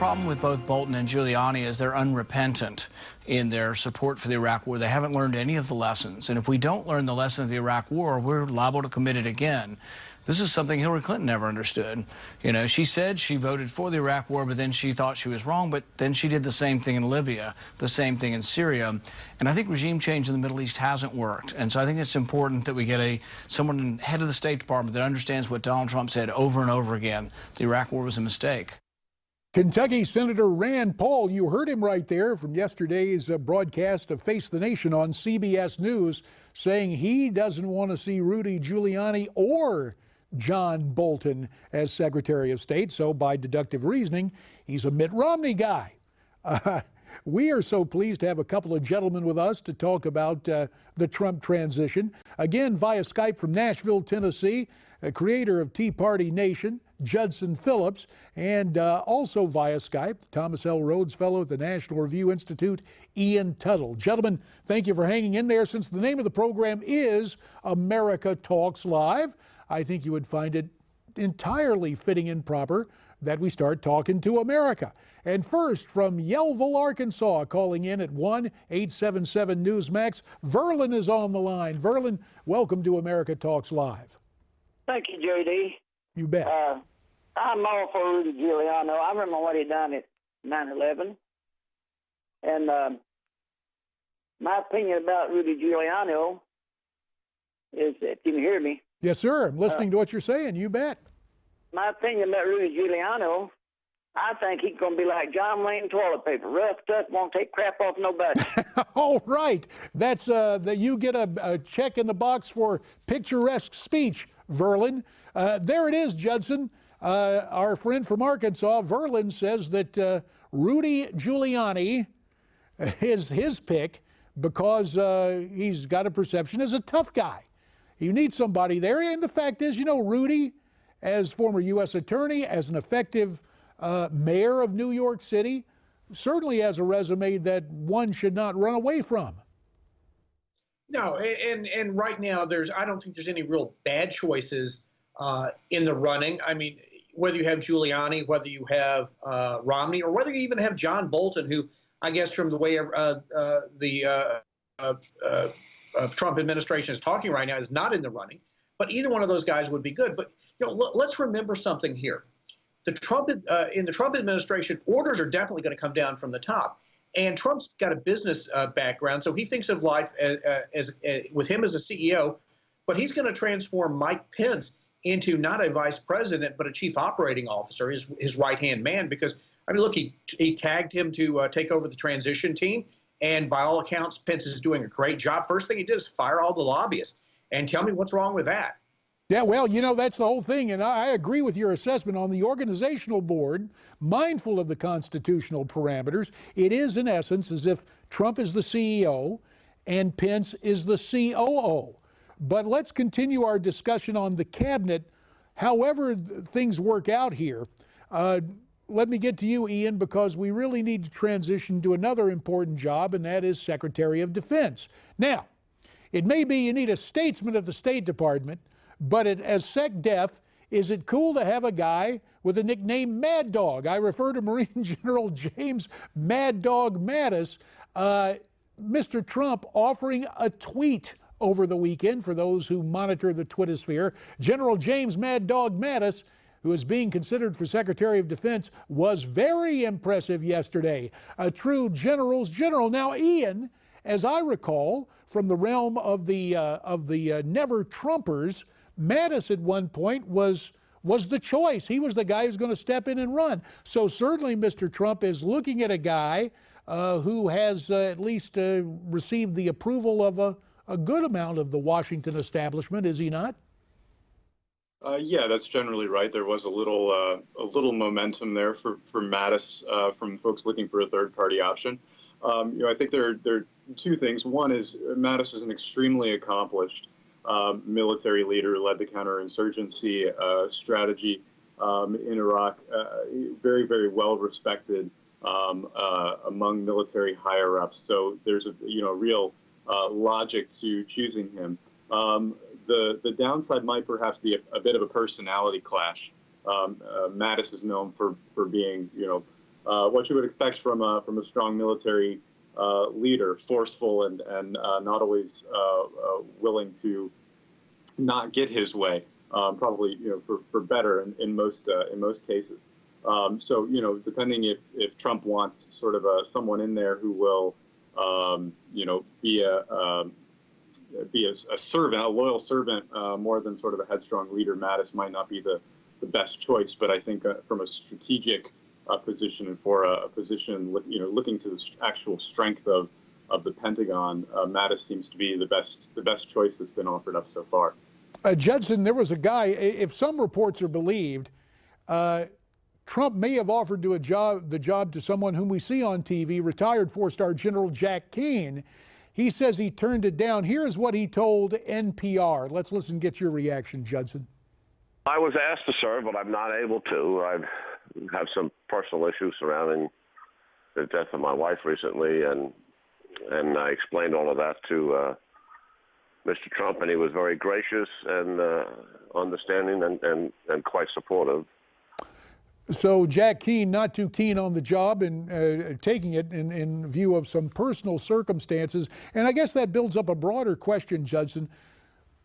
problem with both Bolton and Giuliani is they're unrepentant in their support for the Iraq War. They haven't learned any of the lessons. And if we don't learn the lessons of the Iraq War, we're liable to commit it again. This is something Hillary Clinton never understood. You know, she said she voted for the Iraq War, but then she thought she was wrong. But then she did the same thing in Libya, the same thing in Syria. And I think regime change in the Middle East hasn't worked. And so I think it's important that we get someone head of the State Department that understands what Donald Trump said over and over again. The Iraq War was a mistake. Kentucky Senator Rand Paul, you heard him right there from yesterday's broadcast of Face the Nation on CBS News, saying he doesn't want to see Rudy Giuliani or John Bolton as Secretary of State. So by deductive reasoning, he's a Mitt Romney guy. We are so pleased to have a couple of gentlemen with us to talk about the Trump transition. Again, via Skype from Nashville, Tennessee, a creator of Tea Party Nation, Judson Phillips, and also via Skype, Thomas L. Rhodes Fellow at the National Review Institute, Ian Tuttle. Gentlemen, thank you for hanging in there. Since the name of the program is America Talks Live, I think you would find it entirely fitting and proper that we start talking to America. And first, from Yellville, Arkansas, calling in at 1-877-NEWSMAX, Verlin is on the line. Verlin, welcome to America Talks Live. Thank you, J.D. You bet. I'm all for Rudy Giuliani. I remember what he done at 9/11. And my opinion about Rudy Giuliani is, if you can hear me. Yes, sir. I'm listening to what you're saying. You bet. My opinion about Rudy Giuliani, I think he's going to be like John Wayne toilet paper. Rough, tough, won't take crap off nobody. All right. That's that you get a check in the box for picturesque speech, Verlin. There it is, Judson. Our friend from Arkansas, Verlin, says that Rudy Giuliani is his pick because he's got a perception as a tough guy. You need somebody there. And the fact is, you know, Rudy, as former U.S. attorney, as an effective mayor of New York City, certainly has a resume that one should not run away from. No, and right now I don't think there's any real bad choices in the running. I mean, whether you have Giuliani, whether you have Romney, or whether you even have John Bolton, who I guess from the way the Trump administration is talking right now is not in the running. But either one of those guys would be good. But you know, let's remember something here. In the Trump administration, orders are definitely going to come down from the top. And Trump's got a business background, so he thinks of life as with him as a CEO. But he's going to transform Mike Pence into not a vice president, but a chief operating officer, his right-hand man. Because, I mean, look, he tagged him to take over the transition team. And by all accounts, Pence is doing a great job. First thing he did is fire all the lobbyists. And tell me what's wrong with that. Yeah, well, you know, that's the whole thing. And I agree with your assessment on the organizational board, mindful of the constitutional parameters. It is, in essence, as if Trump is the CEO and Pence is the COO. But let's continue our discussion on the cabinet. However things work out here, let me get to you, Ian, because we really need to transition to another important job, and that is Secretary of Defense. Now, it may be you need a statesman at the State Department, but as SecDef, is it cool to have a guy with a nickname Mad Dog? I refer to Marine General James Mad Dog Mattis. Mr. Trump offering a tweet over the weekend for those who monitor the Twittersphere. General James Mad Dog Mattis, who is being considered for Secretary of Defense, was very impressive yesterday. A true general's general. Now, Ian, as I recall, from the realm of the Never Trumpers, Mattis at one point was the choice. He was the guy who's going to step in and run. So certainly Mr. Trump is looking at a guy who has at least received the approval of a good amount of the Washington establishment, is he not? Yeah, that's generally right. There was a little momentum there for Mattis from folks looking for a third-party option. You know, I think there are two things. One is Mattis is an extremely accomplished military leader who led the counterinsurgency strategy in Iraq. Very, very well respected among military higher-ups. So there's a real logic to choosing him. The downside might perhaps be a bit of a personality clash. Mattis is known for being what you would expect from a strong military leader, forceful and not always willing to not get his way. Probably, for better in most cases. So, depending if Trump wants sort of someone in there who will, be a servant, a loyal servant, more than sort of a headstrong leader, Mattis might not be the best choice. But I think from a strategic position and for a position, looking to the actual strength of the Pentagon, Mattis seems to be the best choice that's been offered up so far. Judson, there was a guy, if some reports are believed, Trump may have offered the job to someone whom we see on TV, retired four-star General Jack Keane. He says he turned it down. Here's what he told NPR. Let's listen and get your reaction, Judson. I was asked to serve, but I'm not able to. I have some personal issues surrounding the death of my wife recently, and I explained all of that to Mr. Trump, and he was very gracious and understanding and quite supportive. So Jack Keane not too keen on the job and taking it in view of some personal circumstances. And I guess that builds up a broader question, Judson.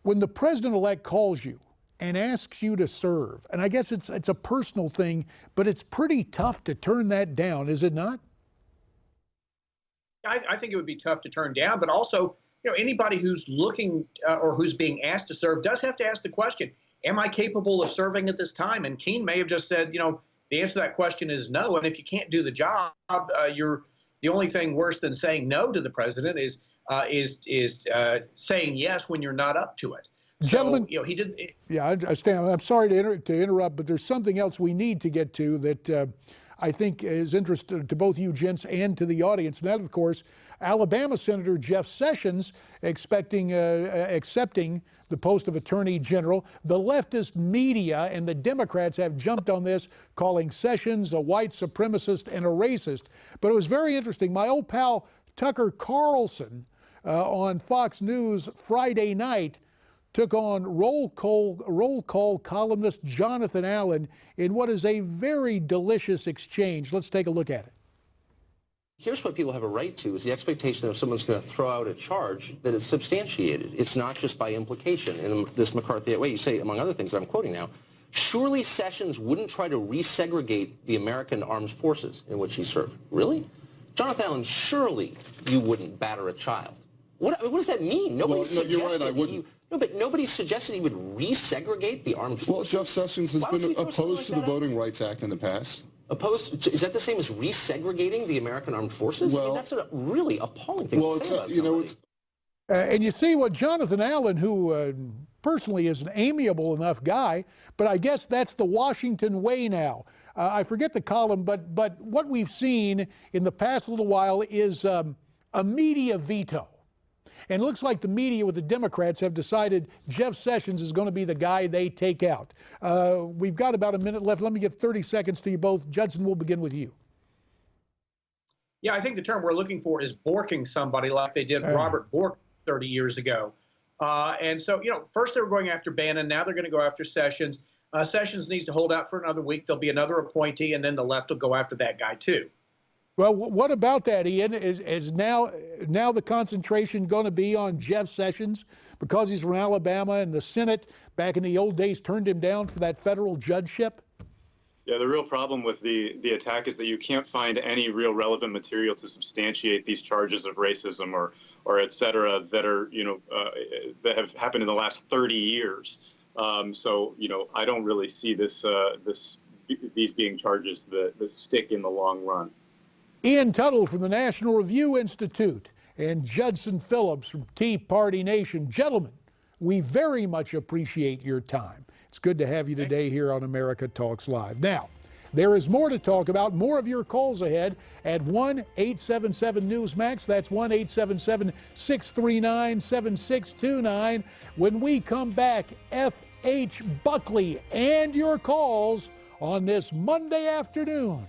When the president-elect calls you and asks you to serve, and I guess it's a personal thing, but it's pretty tough to turn that down, is it not? I think it would be tough to turn down, but also, anybody who's looking or who's being asked to serve does have to ask the question, am I capable of serving at this time? And Keane may have just said, the answer to that question is no. And if you can't do the job, the only thing worse than saying no to the president is saying yes when you're not up to it. Gentlemen, so, he did. Yeah, I understand. I'm sorry to interrupt, but there's something else we need to get to that I think is interesting to both you gents and to the audience. And that, of course, Alabama Senator Jeff Sessions accepting the post of Attorney General. The leftist media and the Democrats have jumped on this, calling Sessions a white supremacist and a racist. But it was very interesting. My old pal Tucker Carlson on Fox News Friday night took on roll call columnist Jonathan Allen in what is a very delicious exchange. Let's take a look at it. Here's what people have a right to, is the expectation that if someone's going to throw out a charge, that it's substantiated. It's not just by implication. In this McCarthy way, you say, among other things that I'm quoting now, surely Sessions wouldn't try to resegregate the American armed forces in which he served. Really? Jonathan Allen, surely you wouldn't batter a child. What does that mean? Nobody suggested you're right, I wouldn't. No, but nobody suggested he would resegregate the armed forces. Well, Jeff Sessions has been opposed to the Voting Rights Act in the past. Opposed? Is that the same as resegregating the American armed forces? Well, I mean, that's a really appalling thing to say about somebody. And you see what Jonathan Allen, who personally is an amiable enough guy, but I guess that's the Washington way now. I forget the column, but what we've seen in the past little while is a media veto. And it looks like the media with the Democrats have decided Jeff Sessions is going to be the guy they take out. We've got about a minute left. Let me give 30 seconds to you both. Judson, we'll begin with you. Yeah, I think the term we're looking for is borking somebody like they did Robert Bork 30 years ago. And so, first they were going after Bannon. Now they're going to go after Sessions. Sessions needs to hold out for another week. There'll be another appointee, and then the left will go after that guy, too. Well, what about that, Ian? Is now the concentration going to be on Jeff Sessions because he's from Alabama and the Senate back in the old days turned him down for that federal judgeship? Yeah, the real problem with the attack is that you can't find any real relevant material to substantiate these charges of racism or et cetera that are that have happened in the last 30 years. So I don't really see these being charges that stick in the long run. Ian Tuttle from the National Review Institute and Judson Phillips from Tea Party Nation. Gentlemen, we very much appreciate your time. It's good to have you today here on America Talks Live. Now, there is more to talk about, more of your calls ahead at 1-877-NEWSMAX. That's 1-877-639-7629. When we come back, F.H. Buckley and your calls on this Monday afternoon.